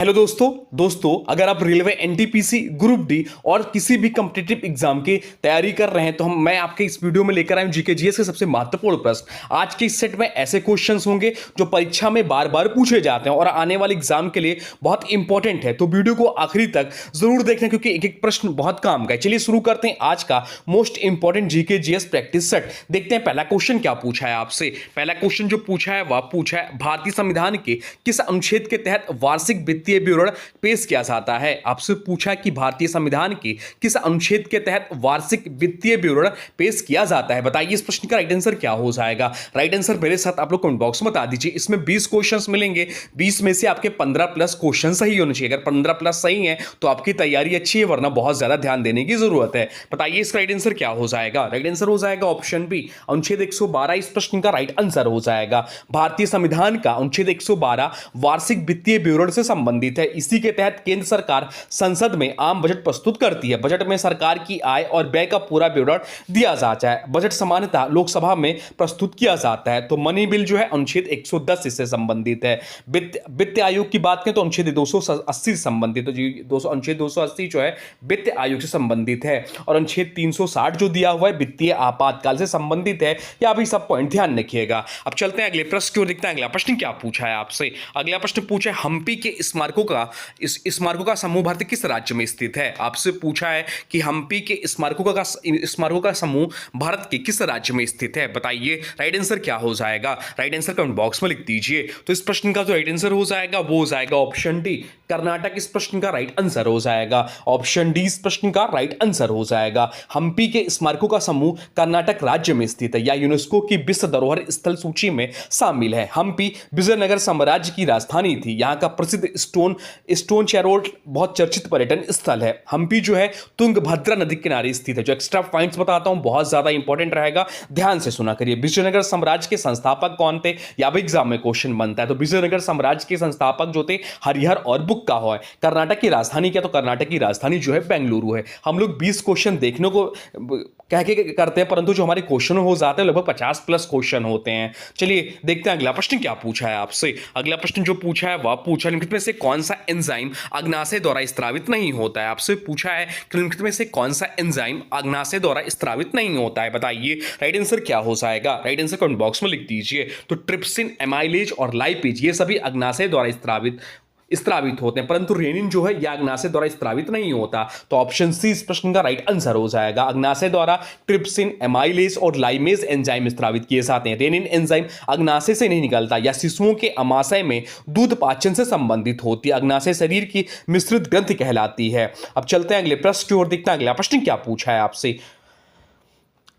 Hello दोस्तों अगर आप रेलवे एनटीपीसी ग्रुप डी और किसी भी कॉम्पिटिटिव एग्जाम की तैयारी कर रहे हैं तो मैं आपके इस वीडियो में लेकर आया हूं जीके जीएस के सबसे महत्वपूर्ण प्रश्न। आज के इस सेट में ऐसे क्वेश्चंस होंगे जो परीक्षा में बार बार पूछे जाते हैं और आने वाले एग्जाम के लिए बहुत इंपॉर्टेंट है, तो वीडियो को आखिरी तक जरूर देखना क्योंकि एक एक प्रश्न बहुत काम का है। चलिए शुरू करते हैं आज का most important GK GS practice set. देखते हैं पहला क्वेश्चन क्या पूछा है आपसे। पहला क्वेश्चन जो पूछा है वह पूछा है भारतीय संविधान के किस अनुच्छेद के तहत वार्षिक वित्तीय विवरण पेश किया जाता है। आपसे पूछा कि भारतीय संविधान के किस अनुच्छेद के तहत वार्षिक वित्तीय विवरण पेश किया जाता है। बताइए इस प्रश्न का राइट आंसर क्या हो जाएगा। राइट आंसर मेरे साथ आप लोग कमेंट बॉक्स में बता दीजिए। इसमें 20 क्वेश्चंस मिलेंगे, 20 में से आपके 15 प्लस क्वेश्चन सही होने चाहिए। अगर 15 प्लस सही है तो आपकी तैयारी अच्छी है, वरना बहुत ज्यादा ध्यान देने की जरूरत है। बताइए इसका राइट आंसर क्या हो जाएगा। राइट आंसर हो जाएगा ऑप्शन बी, अनुच्छेद 112 इस प्रश्न का राइट आंसर हो जाएगा। भारतीय संविधान का अनुच्छेद 112 वार्षिक वित्तीय विवरण से संबंधित है। इसी के तहत केंद्र सरकार संसद में आम बजट प्रस्तुत करती है। बजट में सरकार की आय और व्यय का पूरा विवरण दिया जाता है। बजट सामान्यतः लोकसभा में प्रस्तुत किया जाता है। तो मनी बिल जो है अनुच्छेद 110 इससे संबंधित है। वित्त आयोग की बात करें तो अनुच्छेद 280 से संबंधित है। अनुच्छेद 280 जो है वित्त आयोग से संबंधित है और अनुच्छेद 360 जो दिया हुआ है वित्तीय आपातकाल से संबंधित है। या अभी सब पॉइंट ध्यान रखिएगा। अब चलते हैं अगले प्रश्न की ओर, देखते हैं अगला प्रश्न क्या पूछा है आपसे। अगला प्रश्न पूछा है हम्पी के स्मारकों का समूह भारत के किस राज्य में स्थित है। आपसे पूछा है कि हम्पी के स्मारकों का समूह भारत के किस राज्य में स्थित है। बताइए राइट आंसर क्या हो जाएगा। राइट आंसर कमेंट बॉक्स में लिख दीजिए। तो इस प्रश्न का जो राइट आंसर हो जाएगा वो हो जाएगा ऑप्शन डी, कर्नाटक इस प्रश्न का राइट आंसर हो जाएगा। ऑप्शन डी इस प्रश्न का राइट आंसर हो जाएगा। हम्पी के स्मारकों का समूह कर्नाटक राज्य में स्थित है या यूनेस्को की विश्व धरोहर स्थल सूची में शामिल है। हम्पी विजयनगर साम्राज्य की राजधानी थी। यहाँ का प्रसिद्ध स्टोन चैरोट बहुत चर्चित पर्यटन स्थल है। हम्पी जो है तुंगभद्रा नदी के किनारे स्थित है। जो एक्स्ट्रा पॉइंट्स बताता हूं बहुत ज्यादा इंपॉर्टेंट रहेगा, ध्यान से सुना करिए। विजयनगर साम्राज्य के संस्थापक कौन थे, या भी एग्जाम में क्वेश्चन बनता है। तो विजयनगर साम्राज्य के संस्थापक जो थे हरिहर और बुक्का है। कर्नाटक की राजधानी क्या, तो कर्नाटक की राजधानी जो है बेंगलुरु है। हम लोग 20 क्वेश्चन देखने को कह के करते हैं, परंतु जो हमारे क्वेश्चन हो जाते हैं लगभग 50 प्लस क्वेश्चन होते हैं। चलिए देखते हैं अगला प्रश्न क्या पूछा है आपसे। अगला प्रश्न जो पूछा है वह पूछा निम्नलिखित में से कौन सा एंजाइम अग्नाशय द्वारा स्त्रावित नहीं होता है। आपसे पूछा है कि निम्नलिखित में से कौन सा एंजाइम अग्नाशय द्वारा स्त्रावित नहीं होता है। बताइए राइट आंसर क्या हो जाएगा। राइट आंसर कमेंट बॉक्स में लिख दीजिए। तो ट्रिप्सिन, एमाइलेज और लाइपेज ये सभी अग्नाशय द्वारा स्त्रावित होते हैं, परंतु रेनिन जो है यह अग्नाशय द्वारा स्त्रावित नहीं होता। तो ऑप्शन सी इस प्रश्न का राइट आंसर हो जाएगा। अग्नाशय द्वारा ट्रिप्सिन, एमाइलेज और लाइमेज एंजाइम स्त्रावित किए जाते हैं। रेनिन एंजाइम अग्नाशय से नहीं निकलता या शिशुओं के अमाशय में दूध पाचन से संबंधित होती है। अग्नाशय शरीर की मिश्रित ग्रंथि कहलाती है। अब चलते हैं अगले प्रश्न की ओर, देखते हैं अगला प्रश्न क्या पूछा है आपसे।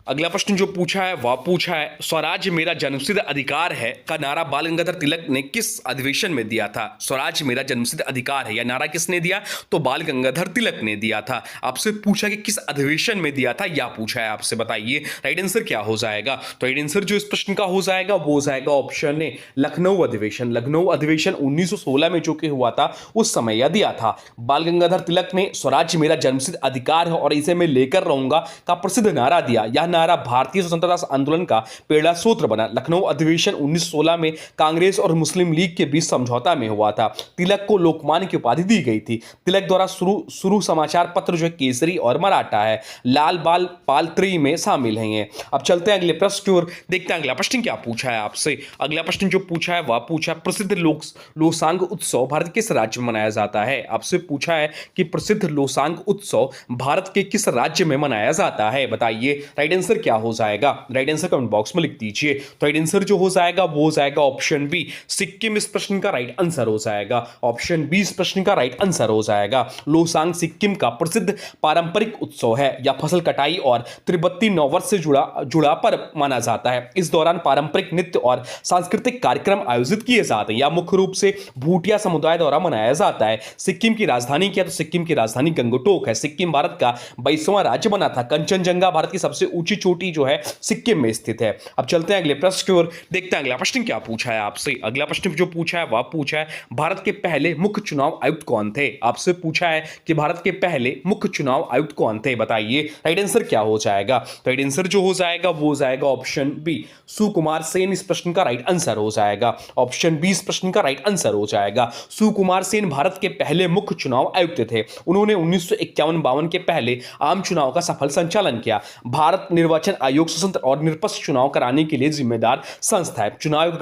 अगला प्रश्न जो पूछा है वह पूछा है स्वराज्य मेरा जन्मसिद्ध अधिकार है का नारा बाल गंगाधर तिलक ने किस अधिवेशन में दिया था। स्वराज्य मेरा जन्मसिद्ध अधिकार है यह नारा किसने दिया, तो बाल गंगाधर तिलक ने दिया था। आपसे पूछा कि किस अधिवेशन में दिया था, यह पूछा है आपसे। बताइए राइट आंसर क्या हो जाएगा। तो राइट आंसर जो इस प्रश्न का हो जाएगा वो हो जाएगा ऑप्शन ए, लखनऊ अधिवेशन। लखनऊ अधिवेशन 1916 में जो कि हुआ था उस समय यह दिया था। बाल गंगाधर तिलक ने स्वराज्य मेरा जन्मसिद्ध अधिकार है और इसे मैं लेकर रहूंगा का प्रसिद्ध नारा दिया। यह नारा भारतीय स्वतंत्रता आंदोलन का प्रेरणा सूत्र बना। लखनऊ अधिवेशन 1916 में कांग्रेस और मुस्लिम लीग के बीच समझौता में हुआ था। तिलक को लोकमान्य की उपाधि दी गई थी। तिलक द्वारा शुरू समाचार पत्र जो है केसरी और मराठा है। लाल बाल पाल त्रयी में शामिल हैं ये। अब चलते हैं अगले प्रश्न की ओर, देखते हैं अगला प्रश्न क्या पूछा है आपसे। अगला प्रश्न जो पूछा है वह पूछा प्रसिद्ध लोसांग उत्सव भारत के किस राज्य में मनाया जाता है। आपसे पूछा है कि प्रसिद्ध लोसांग उत्सव भारत के किस राज्य में मनाया जाता है। बताइए राइट आंसर क्या हो जाएगा। राइट आंसर कमेंट बॉक्स में लिख दीजिए। तो राइट आंसर जो हो जाएगा वो हो जाएगा ऑप्शन बी, सिक्किम इस प्रश्न का राइट आंसर हो जाएगा। ऑप्शन बी इस प्रश्न का राइट आंसर हो जाएगा। लोसांग सिक्किम का प्रसिद्ध पारंपरिक उत्सव है या फसल कटाई और तिब्बती नववर्ष से जुड़ा पर्व माना जाता है। इस दौरान पारंपरिक नृत्य और सांस्कृतिक कार्यक्रम आयोजित किए जाते हैं या मुख्य रूप से भूटिया समुदाय द्वारा मनाया जाता है। सिक्किम की राजधानी क्या, तो सिक्किम की राजधानी गंगटोक है। सिक्किम भारत का 22वां राज्य बना था। कंचनजंगा भारत की सबसे ऊंची ऊंची चोटी जो है सिक्किम में स्थित है। अब चलते हैं अगले प्रश्न की ओर, देखते हैं अगला प्रश्न क्या पूछा है आपसे। अगला प्रश्न जो पूछा है वह पूछा है भारत के पहले मुख्य चुनाव आयुक्त कौन थे। आपसे पूछा है कि भारत के पहले मुख्य चुनाव आयुक्त कौन थे, बताइए राइट आंसर क्या हो जाएगा। राइट आंसर जो हो जाएगा वो हो जाएगा ऑप्शन बी, सुकुमार सेन इस प्रश्न का राइट आंसर हो जाएगा। ऑप्शन बी इस प्रश्न का राइट आंसर हो जाएगा। सुकुमार सेन भारत के पहले मुख्य चुनाव आयुक्त थे। उन्होंने 1951-52 के पहले आम चुनाव का सफल संचालन किया। भारत निर्वाचन आयोग स्वतंत्र और निष्पक्ष चुनाव कराने के लिए जिम्मेदार संस्था है। चुनाव आयोग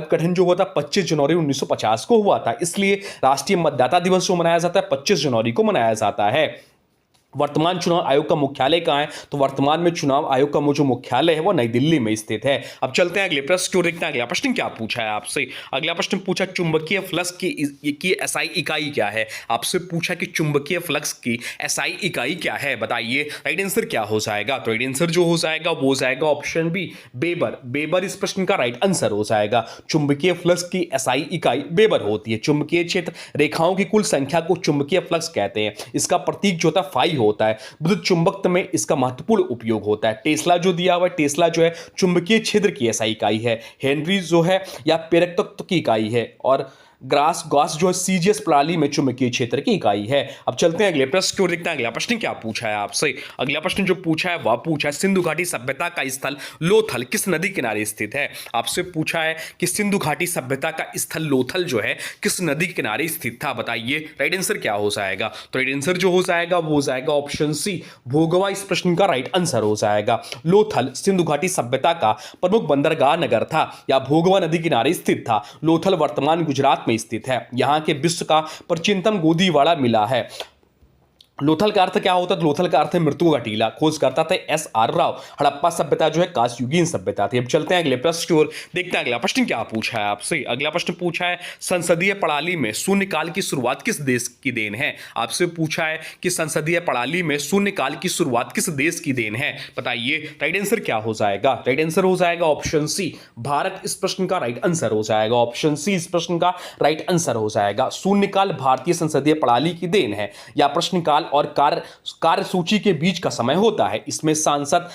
गठन जो हुआ था 25 जनवरी 1950 को हुआ था, इसलिए राष्ट्रीय मतदाता दिवस जो मनाया जाता है 25 जनवरी को मनाया जाता है। वर्तमान चुनाव आयोग का मुख्यालय कहां है, तो वर्तमान में चुनाव आयोग का जो मुख्यालय है वो नई दिल्ली में स्थित है। अब चलते हैं अगले प्रश्न की ओर, देखते हैं अगला प्रश्न क्या पूछा है आपसे। अगला प्रश्न पूछा चुंबकीय फ्लक्स की एसआई इकाई क्या है। आपसे पूछा कि चुंबकीय फ्लक्स की एसआई इकाई क्या है, बताइए राइट आंसर क्या हो जाएगा। तो राइट आंसर जो हो जाएगा वो हो जाएगा ऑप्शन बी, वेबर। वेबर इस प्रश्न का राइट आंसर हो जाएगा। चुंबकीय फ्लक्स की एसआई इकाई वेबर होती है। चुंबकीय क्षेत्र रेखाओं की कुल संख्या को चुंबकीय फ्लक्स कहते हैं। इसका प्रतीक जो था फाई होता है। विद्युत चुंबकत्व में इसका महत्वपूर्ण उपयोग होता है। टेस्ला जो दिया हुआ है, टेस्ला जो है चुंबकीय क्षेत्र की एसआई इकाई है। हेनरी जो है या प्रेरक तत्व की इकाई है, और गॉस जो है सीजीएस प्रणाली में चुंबकीय क्षेत्र की इकाई है। अब चलते हैं अगले प्रश्न की ओर, देखते हैं अगला प्रश्न क्या पूछा है आपसे। अगला प्रश्न जो पूछा है वह पूछा है सिंधु घाटी सभ्यता का स्थल लोथल किस नदी किनारे स्थित है। आपसे पूछा है कि सिंधु घाटी सभ्यता का स्थल लोथल जो है किस नदी किनारे स्थित था, बताइए राइट आंसर क्या हो जाएगा। तो राइट आंसर जो हो जाएगा वो हो जाएगा ऑप्शन सी, भोगवा इस प्रश्न का राइट आंसर हो जाएगा। लोथल सिंधु घाटी सभ्यता का प्रमुख बंदरगाह नगर था या भोगवा नदी किनारे स्थित था। लोथल वर्तमान गुजरात में स्थित है। यहां के विश्व का प्राचीनतम गोदीवाड़ा मिला है। लोथल का अर्थ क्या होता है, लोथल का अर्थ है मृत्यु का टीला। खोज करता था एस.आर. राव। हड़प्पा सभ्यता जो है कांस्ययुगीन सभ्यता थी। अब चलते हैं अगले प्रश्न की ओर, देखते हैं अगला प्रश्न क्या पूछा है आपसे। अगला प्रश्न पूछा है संसदीय प्रणाली में शून्यकाल की शुरुआत किस देश की देन है। आपसे पूछा है कि संसदीय प्रणाली में शून्यकाल की शुरुआत किस देश की देन है, बताइए राइट आंसर क्या हो जाएगा। राइट आंसर हो जाएगा ऑप्शन सी, भारत इस प्रश्न का राइट आंसर हो जाएगा। ऑप्शन सी इस प्रश्न का राइट आंसर हो जाएगा। शून्यकाल भारतीय संसदीय प्रणाली की देन है या प्रश्नकाल और कार्य सूची के बीच का समय होता है। इसमें सांसद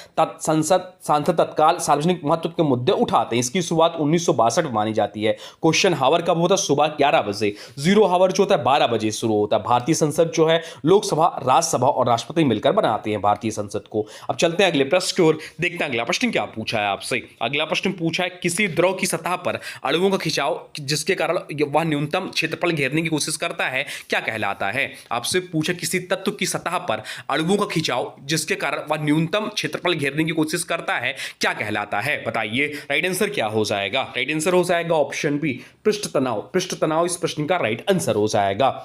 तत्काल सार्वजनिक महत्व के मुद्दे उठाते हैं। इसकी शुरुआत 1962 में मानी जाती है। क्वेश्चन हावर कब होता है, सुबह 11 बजे। जीरो हावर जो होता है 12 बजे शुरू होता है। भारतीय संसद जो है लोकसभा, राज्यसभा और राष्ट्रपति मिलकर बनाते हैं भारतीय संसद को। अब चलते हैं अगले प्रश्न की ओर, देखते हैं अगला प्रश्न क्या पूछा है आपसे। अगला प्रश्न पूछा है किसी द्रव की सतह पर अणुओं का खिंचाव जिसके कारण वह न्यूनतम क्षेत्रफल घेरने की कोशिश करता है क्या कहलाता है। आपसे पूछा किसी तत्व की सतह पर अणुओं का खिंचाव जिसके कारण वह न्यूनतम क्षेत्रफल घेरने की कोशिश करता है क्या कहलाता है, बताइए राइट आंसर क्या हो जाएगा। राइट आंसर हो जाएगा ऑप्शन बी, पृष्ठ तनाव। पृष्ठ तनाव इस प्रश्न का राइट आंसर हो जाएगा।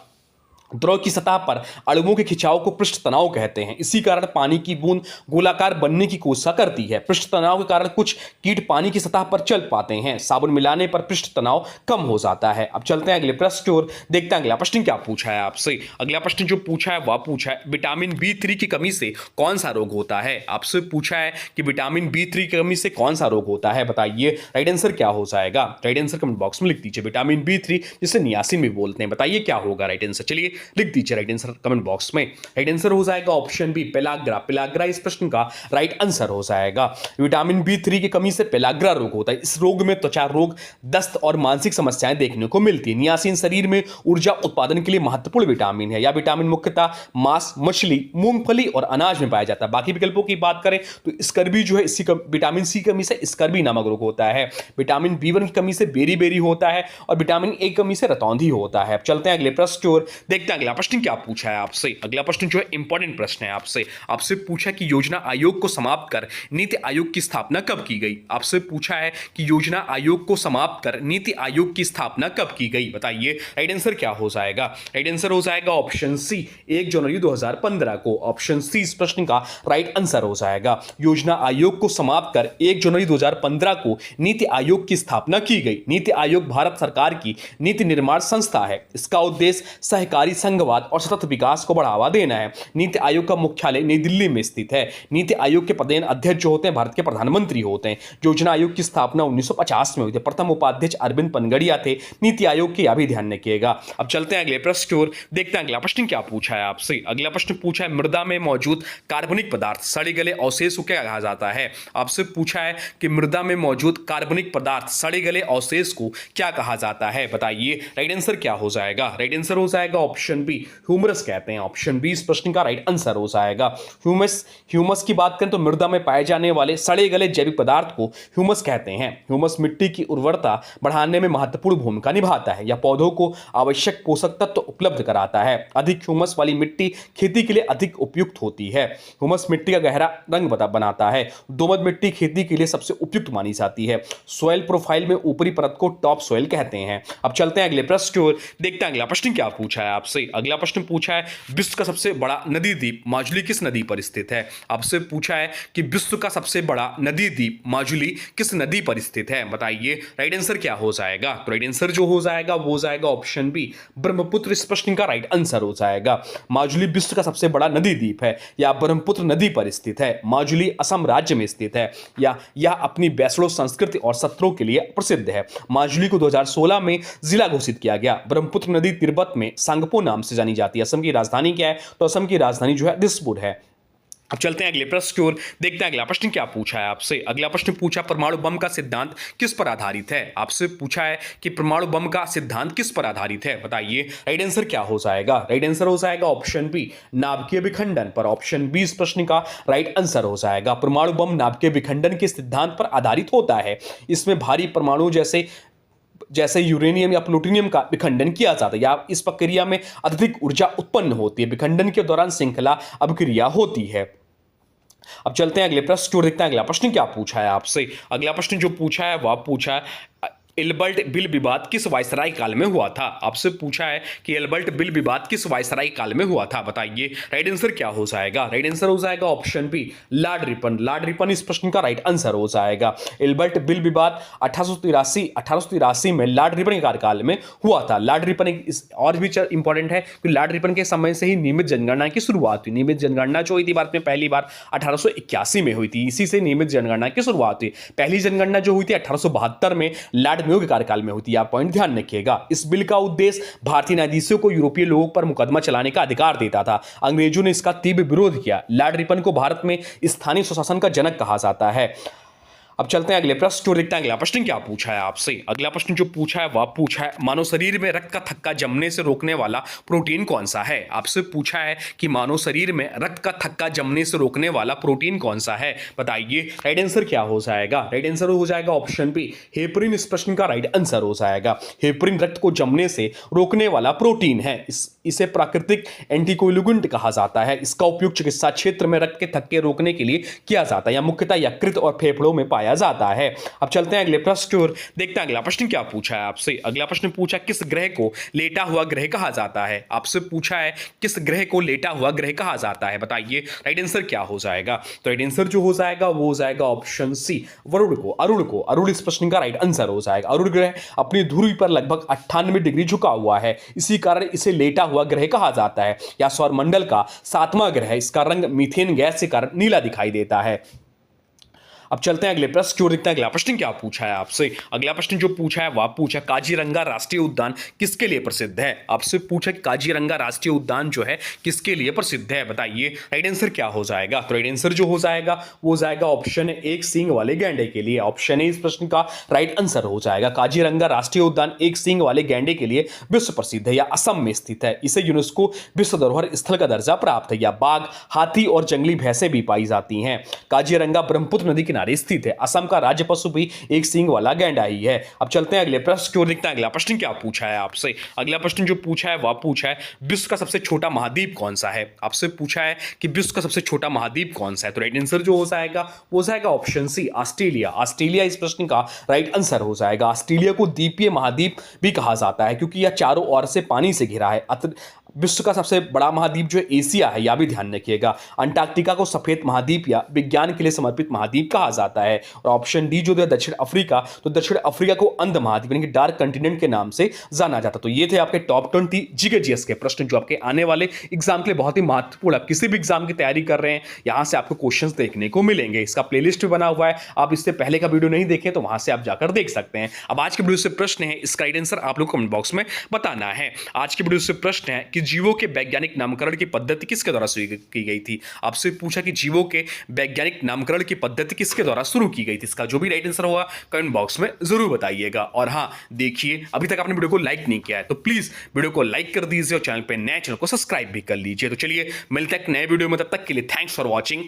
द्रव की सतह पर अणुओं के खिंचाव को पृष्ठ तनाव कहते हैं। इसी कारण पानी की बूंद गोलाकार बनने की कोशिश करती है। पृष्ठ तनाव के कारण कुछ कीट पानी की सतह पर चल पाते हैं। साबुन मिलाने पर पृष्ठ तनाव कम हो जाता है। अब चलते हैं अगले प्रश्न की ओर, देखते हैं अगला प्रश्न क्या पूछा है आपसे। अगला प्रश्न जो पूछा है वह पूछा है विटामिन B3 की कमी से कौन सा रोग होता है। आपसे पूछा है कि विटामिन B3 की कमी से कौन सा रोग होता है, बताइए राइट आंसर क्या हो जाएगा। राइट आंसर कमेंट बॉक्स में लिख दीजिए। विटामिन B3 जिसे नियासिन भी बोलते हैं, बताइए क्या होगा राइट आंसर। चलिए लिख दीजिए राइट आंसर कमेंट बॉक्स में। राइट आंसर हो जाएगा ऑप्शन बी, पेलाग्रा। पेलाग्रा इस प्रश्न का राइट आंसर हो जाएगा। विटामिन B3 की कमी से पेलाग्रा रोग होता है। इस रोग में त्वचा रोग, दस्त और मानसिक समस्याएं देखने को मिलती है। नियासिन शरीर में ऊर्जा उत्पादन के लिए महत्वपूर्ण विटामिन है। यह विटामिन मुख्यतः मांस, मछली, मूंगफली और अनाज में पाया जाता है। बाकी विकल्पों की बात करें तो स्कर्वी जो है इसी विटामिन सी की कमी से स्कर्वी नामक रोग होता है। विटामिन B1 की कमी से बेरी बेरी होता है और विटामिन ए की कमी से रतौंधी होता है। चलते हैं अगले प्रश्न की ओर, देखते हैं अगला प्रश्न क्या पूछा है आपसे। अगला प्रश्न जो है इंपॉर्टेंट प्रश्न है आपसे पूछा कि योजना आयोग को समाप्त कर नीति आयोग की स्थापना कब की गई। आपसे पूछा है कि योजना आयोग को समाप्त कर नीति आयोग की स्थापना कब की गई, बताइए राइट आंसर क्या हो जाएगा। राइट आंसर हो जाएगा ऑप्शन सी, 1 जनवरी 2015 को। ऑप्शन सी इस प्रश्न का राइट आंसर हो जाएगा। योजना आयोग को समाप्त कर 1 जनवरी 2015 को नीति आयोग की स्थापना की गई। नीति आयोग भारत सरकार की नीति निर्माण संस्था है। इसका उद्देश्य सहकारी शक्तिशाली संघवाद और सतत विकास को बढ़ावा देना है। नीति आयोग का मुख्यालय नई दिल्ली में स्थित है। नीति आयोग के पदेन अध्यक्ष जो होते हैं भारत के प्रधानमंत्री होते हैं। योजना आयोग की स्थापना 1950 में हुई थी। प्रथम उपाध्यक्ष अरविंद पनगड़िया थे नीति आयोग के, यह भी ध्यान रखिएगा। अब चलते हैं अगले प्रश्न की ओर, देखते हैं अगला प्रश्न क्या पूछा है आपसे। अगला प्रश्न पूछा है मृदा में मौजूद कार्बनिक पदार्थ सड़े गले अवशेष को क्या कहा जाता है। आपसे पूछा है कि मृदा में मौजूद कार्बनिक पदार्थ सड़े गले अवशेष को क्या कहा जाता है, बताइए। राइट आंसर क्या हो जाएगा? राइट आंसर हो जाएगा ऑप्शन बी, ह्यूमरस कहते हैं। ऑप्शन बी इस प्रश्न का राइट आंसर हो जाएगा। ह्यूमस की बात करें तो मृदा में पाए जाने वाले सड़े गले जैविक पदार्थ को ह्यूमस कहते हैं। ह्यूमस मिट्टी की उर्वरता बढ़ाने में महत्वपूर्ण भूमिका निभाता है या पौधों को आवश्यक पोषक तत्व उपलब्ध कराता है। अधिक ह्यूमस वाली मिट्टी खेती के लिए अधिक उपयुक्त होती है। ह्यूमस मिट्टी का गहरा रंग बनाता है। दोमट मिट्टी खेती के लिए सबसे उपयुक्त मानी जाती है। सॉइल प्रोफाइल में ऊपरी परत को टॉप सॉइल कहते हैं। अब चलते हैं अगले प्रश्न की ओर, देखते हैं अगला प्रश्न क्या पूछा है आपसे। अगला प्रश्न पूछा है विश्व का सबसे बड़ा नदी द्वीप माजुली किस नदी पर स्थित है। आपसे पूछा है कि विश्व का सबसे बड़ा नदी द्वीप माजुली किस नदी पर स्थित है, बताइए। राइट आंसर क्या हो जाएगा? तो राइट आंसर जो हो जाएगा वो हो जाएगा ऑप्शन बी, ब्रह्मपुत्र इस प्रश्न का राइट आंसर हो जाएगा। माजुली विश्व का सबसे बड़ा नदी द्वीप है या ब्रह्मपुत्र नदी पर स्थित है। माजुली असम राज्य में स्थित है या यह अपनी वैष्णव संस्कृति और सत्रों के लिए प्रसिद्ध है। माजुली को 2016 में जिला घोषित किया गया। ब्रह्मपुत्र नदी तिब्बत में सांगपो नाम से जानी जाती है। असम की राजधानी क्या है? तो असम की राजधानी जो है दिसपुर है। अब चलते हैं अगले प्रश्न की ओर, देखते हैं अगला प्रश्न क्या पूछा है आपसे। अगला प्रश्न पूछा परमाणु बम का सिद्धांत किस पर आधारित है। आपसे पूछा है कि परमाणु बम का सिद्धांत किस पर आधारित है, बताइए। राइट आंसर क्या हो जाएगा? राइट आंसर हो जाएगा ऑप्शन बी, नाभिकीय विखंडन पर। ऑप्शन बी इस प्रश्न का राइट आंसर हो जाएगा। परमाणु बम नाभिकीय विखंडन के सिद्धांत पर आधारित होता है। इसमें भारी परमाणु जैसे यूरेनियम या प्लूटोनियम का विखंडन किया जाता है या इस प्रक्रिया में अधिक ऊर्जा उत्पन्न होती है। विखंडन के दौरान श्रृंखला अभिक्रिया होती है। अब चलते हैं अगले प्रश्न की ओर, देखते हैं अगला प्रश्न क्या पूछा है आपसे। अगला प्रश्न जो पूछा है वह पूछा है एल्बर्ट बिल विवाद किस वायसराय काल में हुआ था। आपसे पूछा है कि एल्बर्ट बिल विवाद किस वायसराय काल में हुआ था, बताइए। राइट आंसर क्या हो जाएगा? राइट आंसर हो जाएगा option B, lord Ripon. Lord Ripon इस प्रश्न का राइट आंसर हो जाएगा। एल्बर्ट बिल विवाद 1883 में लॉर्ड रिपन के कार्यकाल में हुआ था। लॉर्ड रिपन और भी इंपॉर्टेंट है कि लॉर्ड रिपन के समय से ही नियमित जनगणना की शुरुआत हुई। नियमित जनगणना जो हुई थी भारत में पहली बार 1881 में हुई थी। इसी से नियमित जनगणना की शुरुआत हुई। पहली जनगणना जो हुई थी 1872 में लॉर्ड मेयो के कार्यकाल में होती है। आप पॉइंट ध्यान रखिएगा। इस बिल का उद्देश्य भारतीय न्यायाधीशों को यूरोपीय लोगों पर मुकदमा चलाने का अधिकार देता था। अंग्रेजों ने इसका तीव्र विरोध किया। लॉर्ड रिपन को भारत में स्थानीय स्वशासन का जनक कहा जाता है। अब चलते हैं अगले प्रश्न को, देखते हैं अगला प्रश्न क्या पूछा है आपसे। अगला प्रश्न जो पूछा है वह पूछा है मानव शरीर में रक्त का थक्का जमने से रोकने वाला प्रोटीन कौन सा है। आपसे पूछा है कि मानव शरीर में रक्त का थक्का जमने से रोकने वाला प्रोटीन कौन सा है, बताइए। राइट आंसर क्या हो जाएगा? राइट आंसर हो जाएगा ऑप्शन बी, हेपरिन इस प्रश्न का राइट आंसर हो जाएगा। हेपरिन रक्त को जमने से रोकने वाला प्रोटीन है। इसे प्राकृतिक एंटीकोएगुलेंट कहा जाता है। इसका उपयोग चिकित्सा क्षेत्र में रक्त के थक्के रोकने के लिए किया जाता है या मुख्यतः यकृत और फेफड़ों में पाया जाता है। अब चलते हैं अगले प्रश्न की ओर, देखते हैं अगला प्रश्न क्या पूछा है आपसे। अगला प्रश्न पूछा किस ग्रह को लेटा हुआ ग्रह कहा जाता है। आपसे पूछा है किस ग्रह को लेटा हुआ ग्रह कहा जाता है, बताइए। राइट आंसर क्या हो जाएगा? तो राइट आंसर जो हो जाएगा वो हो जाएगा ऑप्शन सी, वरुण को। अरुण इस प्रश्न का राइट आंसर हो जाएगा। अरुण ग्रह अपनी ध्रुव पर लगभग 98 डिग्री झुका हुआ है। इसी कारण इसे लेटा हुआ ग्रह कहा जाता है या सौरमंडल का 7वां ग्रह। इसका रंग मीथेन गैस के कारण नीला दिखाई देता है। अब चलते हैं अगले प्रश्न की ओर, देखते हैं अगला प्रश्न क्या पूछा है आपसे। अगला प्रश्न जो पूछा है वह पूछा काजीरंगा राष्ट्रीय उद्यान किसके लिए प्रसिद्ध है। आपसे पूछा कि काजीरंगा राष्ट्रीय उद्यान जो है किसके लिए प्रसिद्ध है, बताइए। राइट आंसर क्या हो जाएगा? तो राइट आंसर जो हो जाएगा वो हो जाएगा ऑप्शन ए, एक सींग वाले गैंडे के लिए। ऑप्शन ए इस प्रश्न का राइट आंसर हो जाएगा। काजीरंगा राष्ट्रीय उद्यान एक सींग वाले गैंडे के लिए विश्व प्रसिद्ध है या असम में स्थित है। इसे यूनेस्को विश्व धरोहर स्थल का दर्जा प्राप्त है। या बाघ, हाथी और जंगली भैंसें भी पाई जाती हैं। काजीरंगा ब्रह्मपुत्र नदी किनारे स्थित है। असम का राज्य पशु भी एक सींग वाला गैंडा ही है। अब चलते हैं अगले प्रश्न की ओर, देखते हैं अगला प्रश्न क्या पूछा है आपसे। अगला प्रश्न जो पूछा है वह पूछा है विश्व का सबसे छोटा महाद्वीप कौन सा है। आपसे पूछा है कि विश्व का सबसे छोटा महाद्वीप कौन सा है। तो राइट आंसर जो हो जाएगा वो हो जाएगा ऑप्शन सी, ऑस्ट्रेलिया। ऑस्ट्रेलिया इस प्रश्न का राइट आंसर हो जाएगा। ऑस्ट्रेलिया को द्वीपीय महाद्वीप भी कहा जाता है क्योंकि यह चारों ओर से पानी से घिरा है। विश्व का सबसे बड़ा महाद्वीप जो एशिया है, यह भी ध्यान रखिएगा। अंटार्कटिका को सफेद महाद्वीप या विज्ञान के लिए समर्पित महाद्वीप कहा कहा जाता है? और ऑप्शन डी जो है दक्षिण अफ्रीका, तो दक्षिण अफ्रीका को अंध महाद्वीप यानी कि डार्क कंटिनेंट के नाम से जाना जाता। तो ये थे आपके टॉप 20 जीके जीएस के प्रश्न जो आपके आने वाले एग्जाम के लिए बहुत ही महत्वपूर्ण, आप किसी भी एग्जाम की तैयारी कर रहे हैं यहां से आपको क्वेश्चंस देखने को मिलेंगे। इसका प्लेलिस्ट भी बना हुआ है, आप इससे पहले का वीडियो नहीं देखे तो वहां से आप जाकर देख सकते हैं। अब आज के वीडियो से प्रश्न है, इसका राइट आंसर आप लोग कमेंट बॉक्स में बताना है। आज के वीडियो से प्रश्न है कि जीवों के वैज्ञानिक नामकरण की पद्धति किसके द्वारा शुरू की गई थी? आपसे पूछा कि जीवों के वैज्ञानिक नामकरण की पद्धति किसके द्वारा शुरू की गई थी? इसका जो भी राइट आंसर होगा कमेंट बॉक्स में जरूर बताइएगा। और हाँ, देखिए अभी तक आपने वीडियो को लाइक नहीं किया है तो प्लीज वीडियो को लाइक कर दीजिए और चैनल पे नए चैनल को सब्सक्राइब भी कर लीजिए। तो चलिए मिलते हैं एक नए वीडियो में, तब तक के लिए थैंक्स फॉर वॉचिंग।